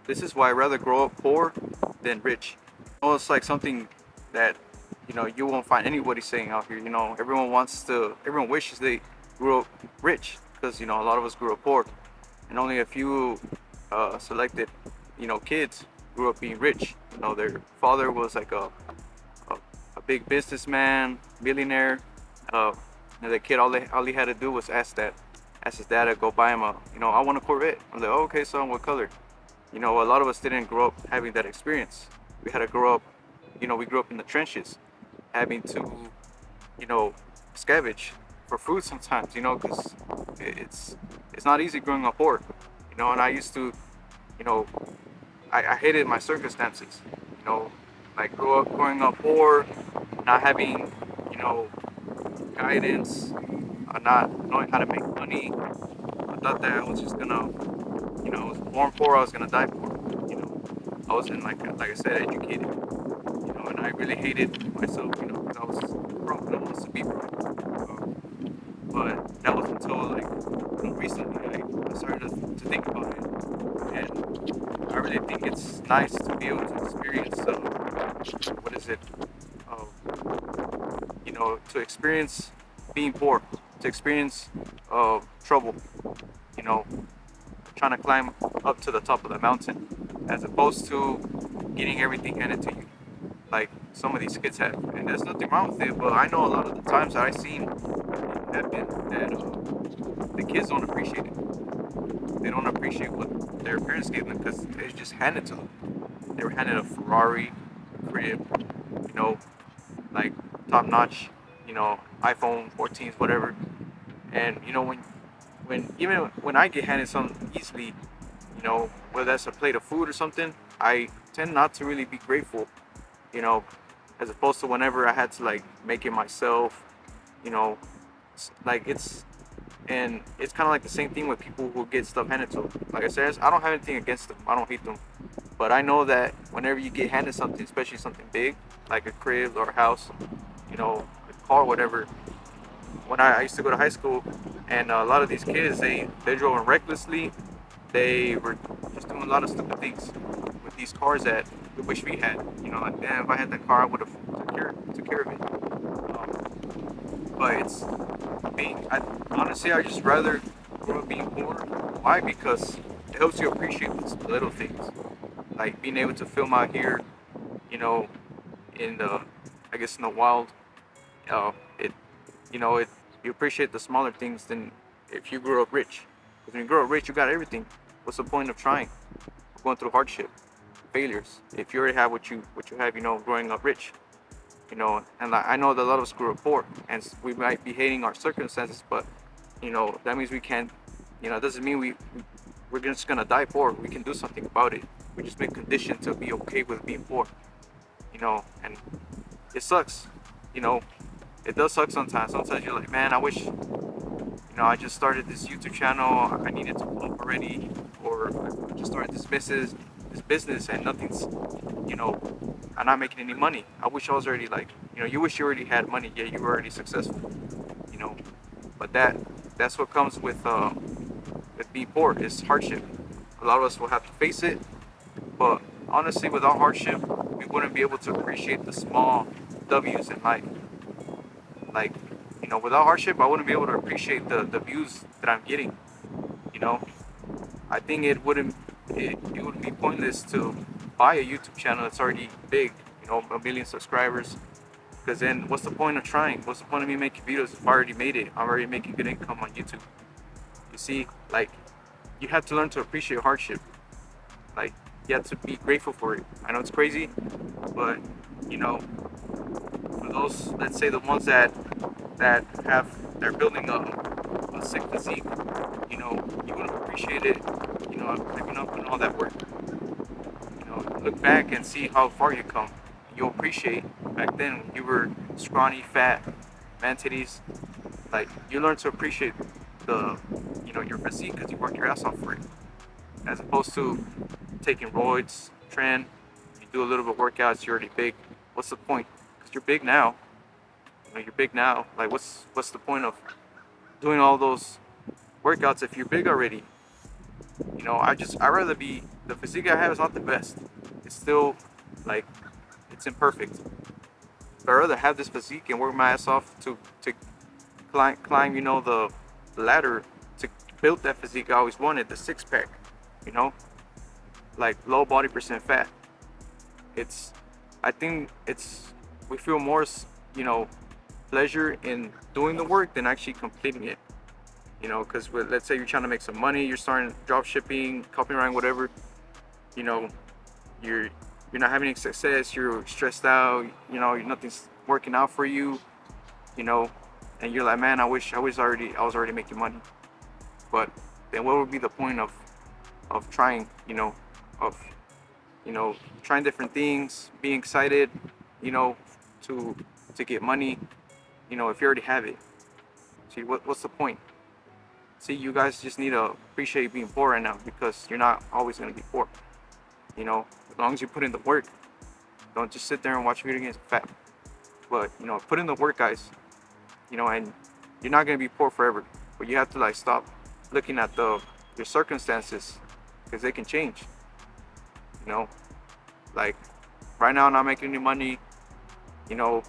this is why I'd rather grow up poor than rich. It's like something that you won't find anybody saying out here. Everyone wishes they grew up rich because a lot of us grew up poor, and only a few selected kids grew up being rich. Their father was like a, a big businessman, millionaire. Uh, and the kid, all he had to do was ask his dad to go buy him I want a Corvette. I'm like, oh, okay, son, what color? A lot of us didn't grow up having that experience. We had to grow up, we grew up in the trenches, having to, you know, scavenge for food sometimes, because it's not easy growing up poor, and I used to, you know, I hated my circumstances, you know, like growing up poor, not having, you know, guidance, not knowing how to make money. I thought that I was just gonna, I was born poor, I was gonna die poor. I wasn't like I said, educated. And I really hated myself, because I was broke. I wanted to be broke. But that was until recently I started to think about it, and I really think it's nice to be able to experience what is it, uh, to experience being poor, to experience trouble, you know, trying to climb up to the top of the mountain, as opposed to getting everything handed to you, like some of these kids have. And there's nothing wrong with it, but I know a lot of the times that I've seen it happen that the kids don't appreciate it. They don't appreciate what their parents gave them because it's just handed to them. They were handed a Ferrari, a crib, you know, like top notch, iPhone 14s, whatever. And when even when I get handed something easily, whether that's a plate of food or something, I tend not to really be grateful, you know, as opposed to whenever I had to like make it myself, you know, like it's kind of like the same thing with people who get stuff handed to them. Like I said, I don't have anything against them. I don't hate them, but I know that whenever you get handed something, especially something big like a crib or a house, a car, whatever. When I used to go to high school, and a lot of these kids, they drove recklessly. They were just doing a lot of stupid things with these cars that we wish we had. Like, damn, if I had that car, I would have took care of it. But it's being, I honestly, I just rather grow up being poor. Why? Because it helps you appreciate the little things, like being able to film out here, you know, in the, I guess in the wild. It, it you appreciate the smaller things than if you grew up rich. Because when you grow up rich, you got everything. What's the point of trying? Going through hardship, failures. If you already have what you have, growing up rich, and I know that a lot of us grew up poor, and we might be hating our circumstances, but that means we can't. It doesn't mean we're just gonna die poor. We can do something about it. We just make conditions to be okay with being poor. And it sucks. You know, it does suck sometimes. Sometimes you're like, man, I wish, I just started this YouTube channel. I needed to blow up already, or I just started this business, and nothing's, I'm not making any money. I wish I was already like, you wish you already had money. Yeah, you were already successful, you know. But that's what comes with being poor. It's hardship. A lot of us will have to face it, but honestly, without hardship, we wouldn't be able to appreciate the small W's in life. Like, without hardship, I wouldn't be able to appreciate the views that I'm getting. You know, I think it would be pointless to buy a YouTube channel that's already big, 1 million subscribers. Because then, what's the point of trying? What's the point of me making videos if I already made it? I'm already making good income on YouTube. You see, like, you have to learn to appreciate hardship. Like, you have to be grateful for it. I know it's crazy, but you know, for those, let's say the ones they're building a sick physique, you wouldn't appreciate it, if you're not putting all that work. Look back and see how far you come. You'll appreciate back then you were scrawny, fat, man titties. Like, you learn to appreciate the, your physique because you worked your ass off for it, as opposed to taking roids, trend. You do a little bit of workouts, you're already big. What's the point? Because you're big now. You're big now. Like, what's the point of doing all those workouts if you're big already? I rather be the physique I have is not the best. It's still like it's imperfect. But I'd rather have this physique and work my ass off to climb, the ladder to build that physique I always wanted, the six pack, you know, like low body percent fat. It's, I think we feel more, you know, pleasure in doing the work than actually completing it. Because let's say you're trying to make some money, you're starting drop shipping, copywriting, whatever. You know, you're you're not having any success. You're stressed out. Nothing's working out for you. You know, and you're like, man, I was already making money. But then what would be the point of trying? Of trying different things, being excited. You know, to to get money. If you already have it. See, what's the point? See, you guys just need to appreciate being poor right now because you're not always gonna be poor. As long as you put in the work, don't just sit there and watch video games fat. But put in the work, guys. And you're not gonna be poor forever. But you have to like stop looking at your circumstances because they can change. You know, like right now I'm not making any money. You know,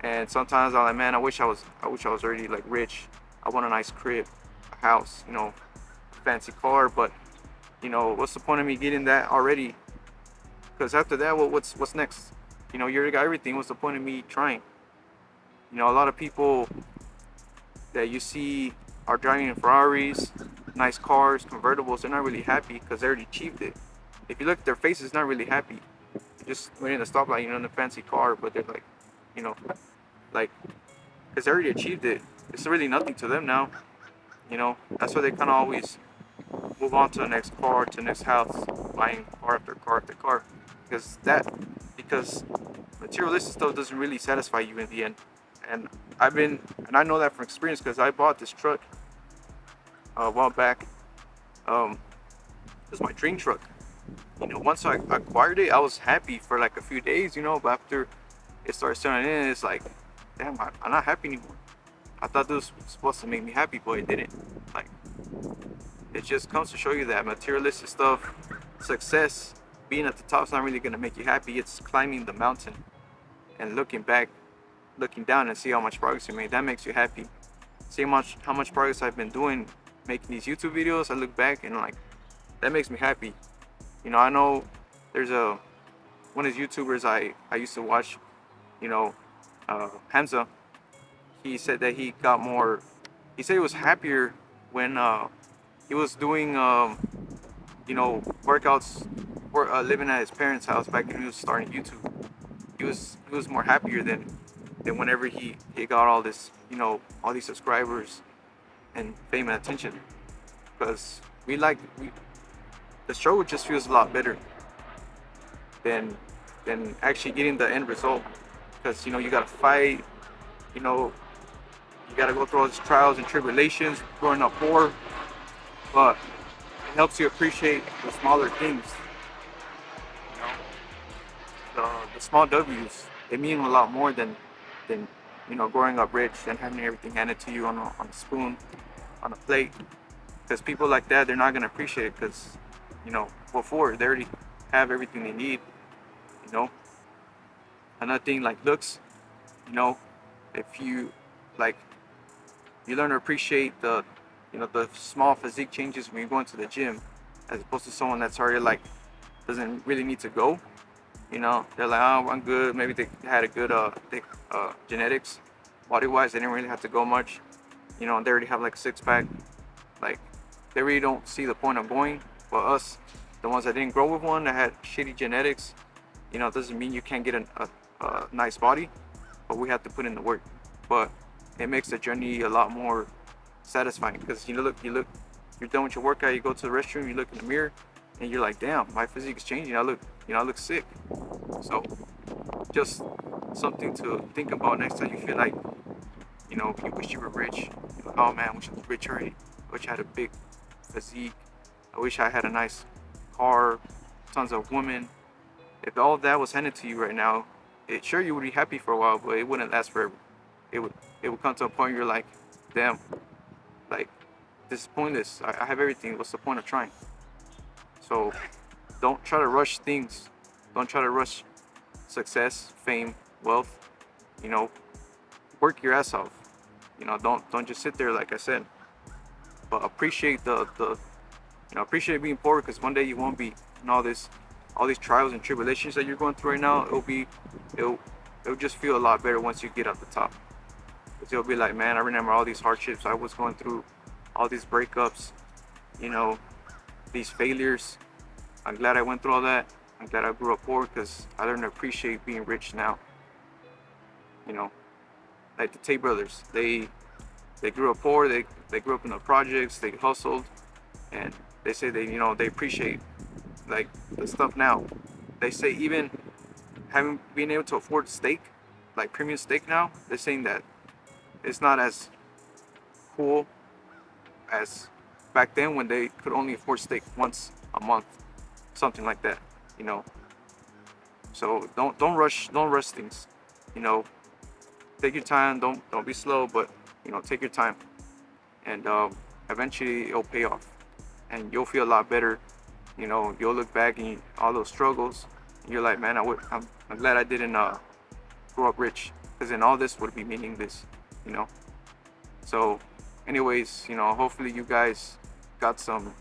and sometimes I'm like, man, I wish I was already like rich. I want a nice crib, a house, a fancy car. But what's the point of me getting that already? Because after that, what's next? You already got everything. What's the point of me trying? A lot of people that you see are driving in Ferraris, nice cars, convertibles. They're not really happy because they already achieved it. If you look at their faces, not really happy. They're just waiting at the stoplight, in a fancy car, but they're like, you know, like, because they already achieved it. It's really nothing to them now. That's why they kind of always move on to the next car, to the next house, buying car after car after car. Because materialistic stuff doesn't really satisfy you in the end. And I know that from experience because I bought this truck a while back. It was my dream truck. Once I acquired it, I was happy for like a few days, but after it started selling in, it's like, damn, I'm not happy anymore. I thought this was supposed to make me happy, but it didn't. Like, it just comes to show you that materialistic stuff, success, being at the top is not really gonna make you happy. It's climbing the mountain and looking down and see how much progress you made. That makes you happy. See how much progress I've been doing making these YouTube videos. I look back and like, that makes me happy. I know there's one of these YouTubers I used to watch, Hamza. He said that he said he was happier when he was doing workouts or living at his parents' house back when he was starting YouTube. He was more happier than whenever he got all this, all these subscribers and fame and attention. Because the show just feels a lot better than actually getting the end result. Because you gotta fight, you gotta go through all these trials and tribulations growing up poor. But it helps you appreciate the smaller things. The small W's, they mean a lot more than growing up rich and having everything handed to you on a spoon, on a plate. Because people like that, they're not gonna appreciate it because before they already have everything they need. Another thing like looks, if you like, you learn to appreciate the small physique changes when you go into the gym, as opposed to someone that's already like doesn't really need to go. They're like, oh, I'm good. Maybe they had a good genetics, body wise. They didn't really have to go much. And they already have like a six pack. Like, they really don't see the point of going. But us, the ones that didn't grow with one, that had shitty genetics, it doesn't mean you can't get a nice body, but we have to put in the work. But it makes the journey a lot more satisfying because you're done with your workout, you go to the restroom, you look in the mirror, and you're like, damn, my physique is changing. I look sick. So just something to think about next time you feel like, you wish you were rich. You're like, oh man, I wish I was rich already. I wish I had a big physique. I wish I had a nice car, tons of women. If all of that was handed to you right now, sure you would be happy for a while, but it wouldn't last forever. It would come to a point where you're like, damn, like, this is pointless. I have everything. What's the point of trying? So don't try to rush things. Don't try to rush success, fame, wealth. You know, work your ass off. You know, don't just sit there like I said. But appreciate appreciate being poor, because one day you won't be in all these trials and tribulations that you're going through right now. It'll it'll just feel a lot better once you get at the top. Because you'll be like, man, I remember all these hardships I was going through, all these breakups, you know, these failures. I'm glad I went through all that. I'm glad I grew up poor, because I learned to appreciate being rich now. You know, like the Tate brothers, they grew up poor. They grew up in the projects. They hustled, and they say they appreciate like the stuff now. They say even having being able to afford steak, like premium steak now, they're saying that it's not as cool as back then when they could only afford steak once a month, something like that. You know, so don't rush things. You know, take your time. Don't be slow, but take your time, and eventually it'll pay off, and you'll feel a lot better. You know, you'll look back and all those struggles, and you're like, man, I'm glad I didn't grow up rich, because then all this would be meaningless. You know. So, anyways, hopefully you guys got some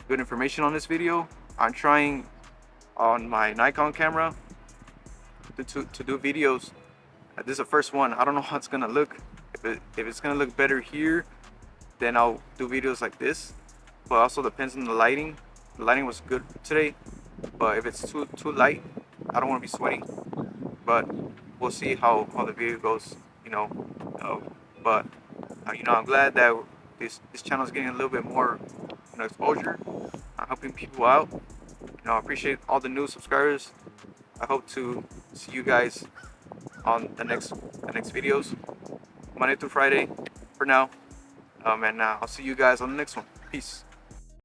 good information on this video. I'm trying on my Nikon camera to do videos. This is the first one. I don't know how it's gonna look. If it's gonna look better here, then I'll do videos like this. But also depends on the lighting. The lighting was good today, but if it's too light, I don't want to be sweating. But we'll see how the video goes. But I'm glad that this channel is getting a little bit more exposure. I'm helping people out. I appreciate all the new subscribers. I hope to see you guys on the next videos, Monday through Friday for now. And I'll see you guys on the next one. Peace.